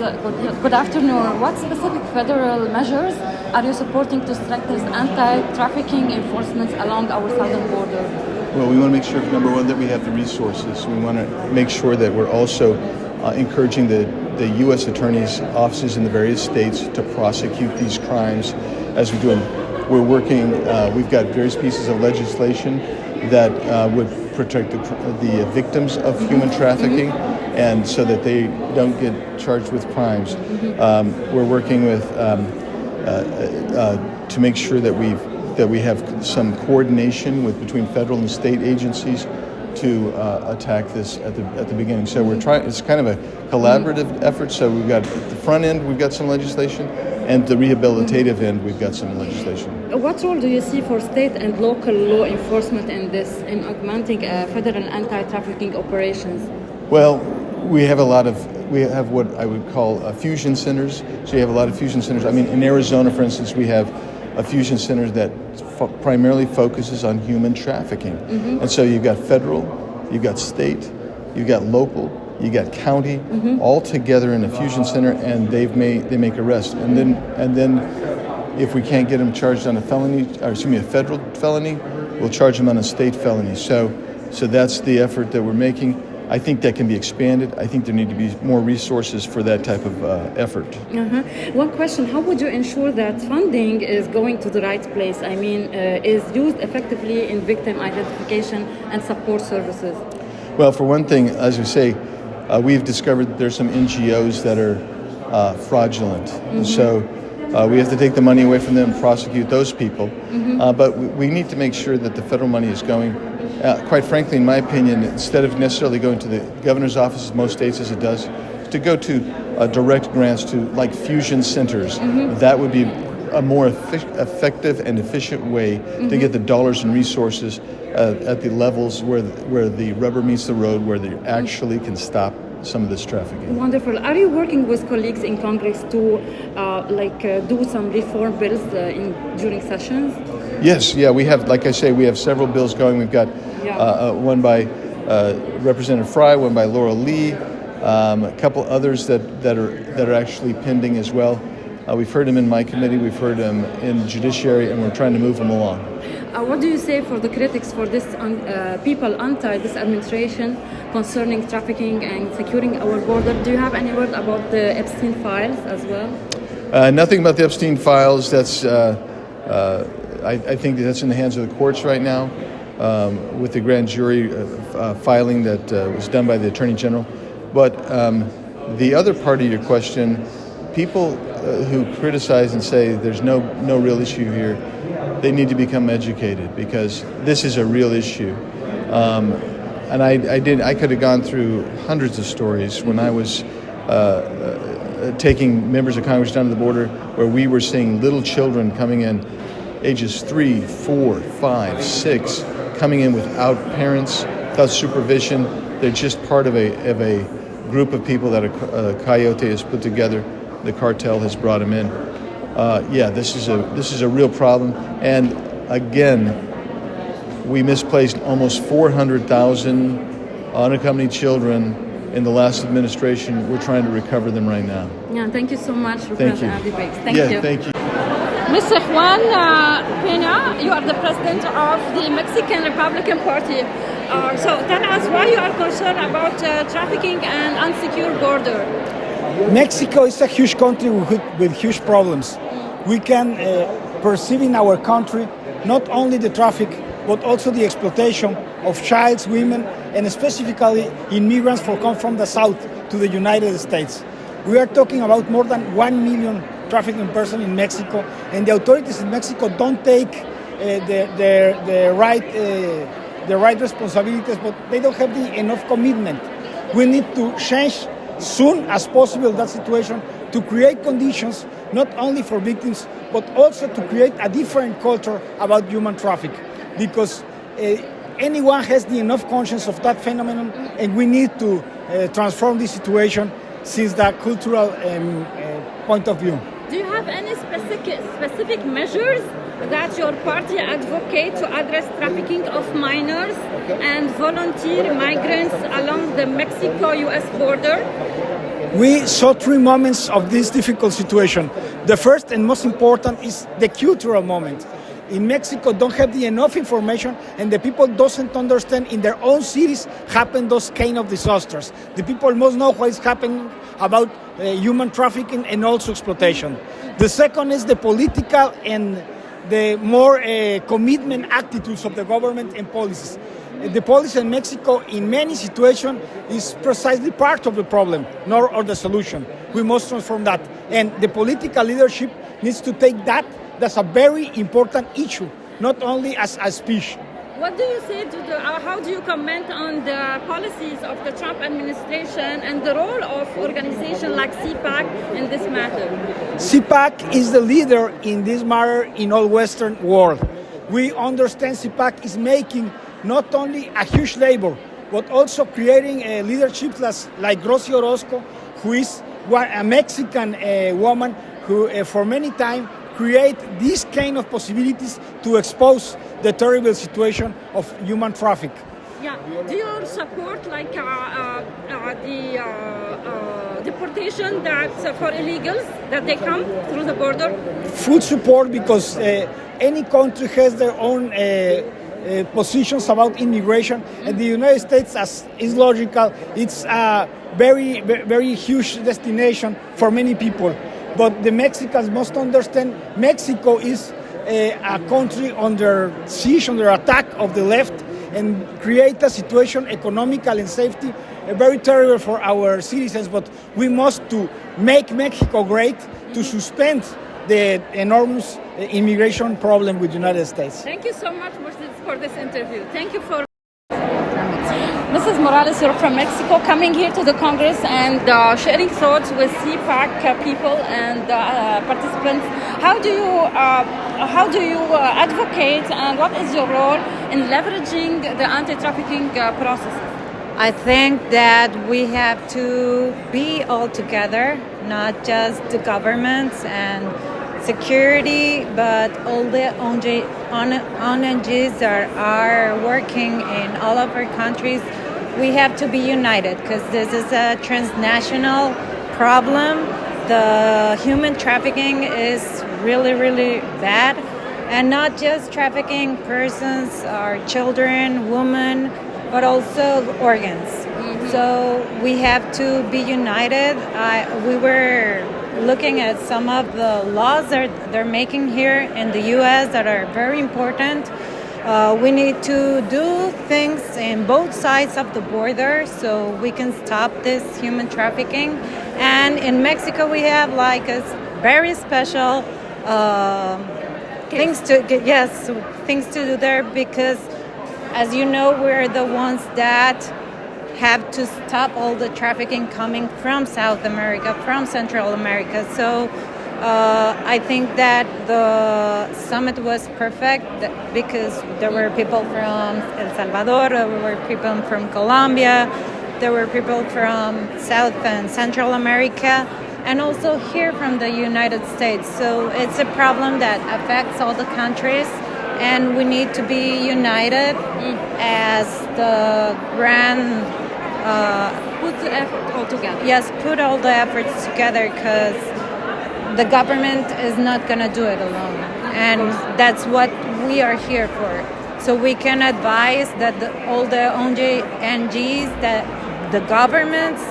Good afternoon. What specific federal measures are you supporting to strengthen anti-trafficking enforcement along our southern border? Well, we want to make sure, number one, that we have the resources. We want to make sure that we're also encouraging the U.S. attorneys' offices in the various states to prosecute these crimes as we do them. We're working, we've got various pieces of legislation that would protect the victims of human trafficking, and so that they don't get charged with crimes. We're working with to make sure that we have some coordination between federal and state agencies to attack this at the beginning. So we're trying. It's kind of a collaborative effort. So we've got at the front end, we've got some legislation, and the rehabilitative end, we've got some legislation. What role do you see for state and local law enforcement in this, in augmenting federal anti-trafficking operations? Well, we have what I would call fusion centers. So you have a lot of fusion centers. I mean, in Arizona, for instance, we have a fusion center that primarily focuses on human trafficking. And so you've got federal, you've got state, you've got local, you got county, all together in a fusion center, and they make arrests. And then if we can't get them charged on a federal felony, we'll charge them on a state felony. So that's the effort that we're making. I think that can be expanded. I think there need to be more resources for that type of effort. One question, how would you ensure that funding is going to the right place? I mean, is used effectively in victim identification and support services? Well, for one thing, as we say, we've discovered there's some NGOs that are fraudulent. So we have to take the money away from them and prosecute those people. But we need to make sure that the federal money is going, quite frankly, in my opinion, instead of necessarily going to the governor's office, most states as it does, to go to direct grants to like fusion centers. That would be a more effective and efficient way to get the dollars and resources at the levels where the rubber meets the road, where they actually can stop some of this trafficking. Wonderful. Are you working with colleagues in Congress to do some reform bills during sessions? Yes, yeah, we have, like I say, we have several bills going. We've got one by Representative Fry, one by Laura Lee, a couple others that are actually pending as well. We've heard them in my committee, we've heard them in Judiciary, and we're trying to move them along. What do you say for the critics for this people anti this administration concerning trafficking and securing our border? Do you have any word about the Epstein files as well? Nothing about the Epstein files. That's I think that's in the hands of the courts right now, with the grand jury filing that was done by the Attorney General. But the other part of your question, people who criticize and say there's no real issue here, they need to become educated, because this is a real issue. And I could have gone through hundreds of stories when I was taking members of Congress down to the border, where we were seeing little children coming in, ages 3, 4, 5, 6, coming in without parents, without supervision. They're just part of a group of people that a coyote has put together. The cartel has brought them in. This is a real problem. And again, we misplaced almost 400,000 unaccompanied children in the last administration. We're trying to recover them right now. Yeah, thank you so much, Representative Andy Biggs. Thank you. Thank you. Mr. Juan Peña, you are the president of the Mexican Republican Party. So tell us why you are concerned about trafficking and unsecure border. Mexico is a huge country with huge problems. We can perceive in our country not only the traffic, but also the exploitation of children, women, and specifically immigrants who come from the south to the United States. We are talking about more than 1 million trafficking persons in Mexico, and the authorities in Mexico don't take the right responsibilities, but they don't have enough commitment. We need to change soon as possible that situation to create conditions not only for victims, but also to create a different culture about human trafficking, because anyone has enough conscience of that phenomenon, and we need to transform this situation since the cultural point of view. Do you have any specific measures that your party advocates to address trafficking of minors and volunteer migrants along the Mexico-U.S. border? we saw three moments of this difficult situation. The first and most important is the cultural moment. In Mexico, don't have enough information, and the people doesn't understand in their own cities happen those kind of disasters. The people must know what is happening about human trafficking and also exploitation. The second is the political and the more commitment attitudes of the government and policies. The policy in Mexico, in many situations, is precisely part of the problem, nor of the solution. We must transform that, and the political leadership needs to take that. That's a very important issue, not only as a speech. What do you say to how do you comment on the policies of the Trump administration and the role of organizations like CPAC in this matter? CPAC is the leader in this matter in all Western world. We understand CPAC is making not only a huge labor, but also creating leadership like Rosy Orozco, who is a Mexican woman who for many time create these kind of possibilities to expose the terrible situation of human traffic. Yeah. Do you support like the deportation that for illegals that they come through the border? Full support, because any country has their own positions about immigration, and the United States, as is logical, it's a very, very huge destination for many people. But the Mexicans must understand Mexico is a country under siege, under attack of the left, and create a situation, economical and safety, very terrible for our citizens. But we must to make Mexico great, to suspend the enormous immigration problem with the United States. Thank you so much for this interview. Thank you for... Mrs. Morales, you're from Mexico, coming here to the Congress and sharing thoughts with CPAC people and participants. How do you advocate, and what is your role in leveraging the anti-trafficking processes? I think that we have to be all together, not just the governments and security, but all the ONGs that are working in all of our countries. We have to be united, because this is a transnational problem. The human trafficking is really, really bad, and not just trafficking persons or children, women, but also organs. Mm-hmm. So we have to be united. We were looking at some of the laws that they're making here in the U.S. that are very important. We need to do things in both sides of the border so we can stop this human trafficking. And in Mexico, we have like a very special things to do there, because, as you know, we're the ones that have to stop all the trafficking coming from South America, from Central America. So I think that the summit was perfect, because there were people from El Salvador, there were people from Colombia, there were people from South and Central America, and also here from the United States. So it's a problem that affects all the countries, and we need to be united as the grand... put the effort all together. Yes, put all the efforts together, because the government is not going to do it alone. And that's what we are here for. So we can advise that all the NGOs, that the governments,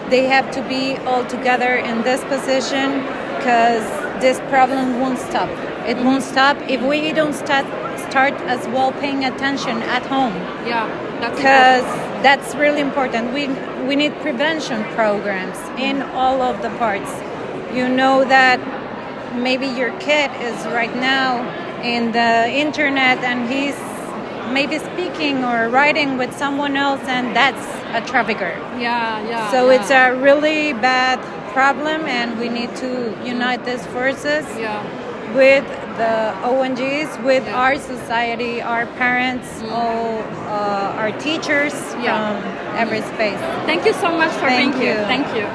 they have to be all together in this position, because this problem won't stop. It won't stop if we don't start as well paying attention at home. Yeah, because that's really important. We need prevention programs in all of the parts. You know that maybe your kid is right now in the internet and he's maybe speaking or writing with someone else, and that's a trafficker. So it's a really bad problem, and we need to unite these forces with the ONGs, with our society, our parents, all our teachers from every space. Thank you so much for being here. Thank you.